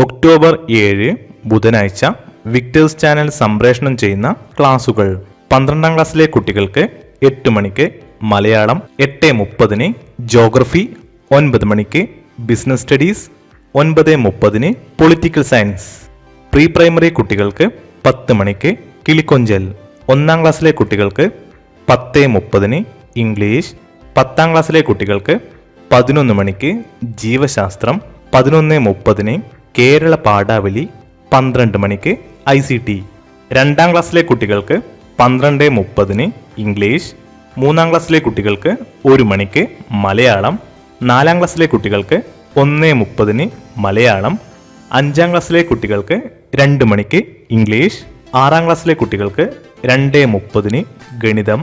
October 7 ബുധനാഴ്ച Victers channel സംപ്രേഷണം ചെയ്യുന്ന ക്ലാസുകൾ. 12ാം ക്ലാസ്സിലെ കുട്ടികൾക്ക് 8 മണിക്ക് മലയാളം, 8:30 ജോഗ്രഫി, 9 മണിക്ക് business studies, 9:30 political science. Pre primary കുട്ടികൾക്ക് 10 മണിക്ക് കിളിക്കൊഞ്ചൽ. 1ാം ക്ലാസ്സിലെ കുട്ടികൾക്ക് 10:30 ഇംഗ്ലീഷ്. 10ാം ക്ലാസ്സിലെ കുട്ടികൾക്ക് 11 മണിക്ക് ജീവശാസ്ത്രം, 11:30 കേരള പാഠാവലി, 12 മണിക്ക് ICT. 2ാം ക്ലാസ്സിലെ കുട്ടികൾക്ക് 12:30 ഇംഗ്ലീഷ്. 3ാം ക്ലാസ്സിലെ കുട്ടികൾക്ക് 1 മണിക്ക് മലയാളം. 4ാം ക്ലാസ്സിലെ കുട്ടികൾക്ക് 1:30 മലയാളം. 5ാം ക്ലാസ്സിലെ കുട്ടികൾക്ക് 2 മണിക്ക് ഇംഗ്ലീഷ്. 6ാം ക്ലാസ്സിലെ കുട്ടികൾക്ക് 2:30 ഗണിതം.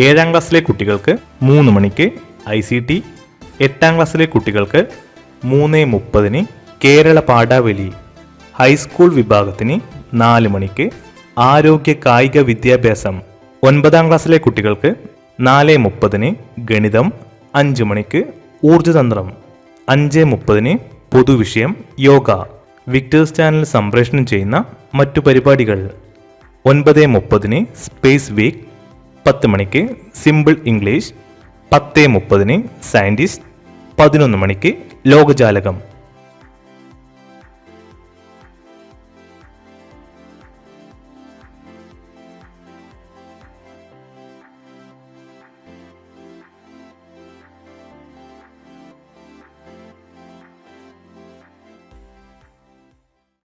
7ാം ക്ലാസ്സിലെ കുട്ടികൾക്ക് 3 മണിക്ക് ICT. 8ാം ക്ലാസ്സിലെ കുട്ടികൾക്ക് 3:30 കേരള പാഠാവലി. ഹൈസ്കൂൾ വിഭാഗത്തിന് 4 മണിക്ക് ആരോഗ്യ കായിക വിദ്യാഭ്യാസം. 9ാം ക്ലാസ്സിലെ കുട്ടികൾക്ക് 4:30 ഗണിതം. 5 മണിക്ക് ഊർജ്ജതന്ത്രം. 5:30 പൊതുവിഷയം യോഗ. വിക്ടേഴ്സ് ചാനൽ സംപ്രേഷണം ചെയ്യുന്ന മറ്റു പരിപാടികൾ: 9:30 സ്പേസ് വീക്ക്, 10 മണിക്ക് സിമ്പിൾ ഇംഗ്ലീഷ്, 10:30 സയന്റിസ്റ്റ്, 11 മണിക്ക് ലോകജാലകം.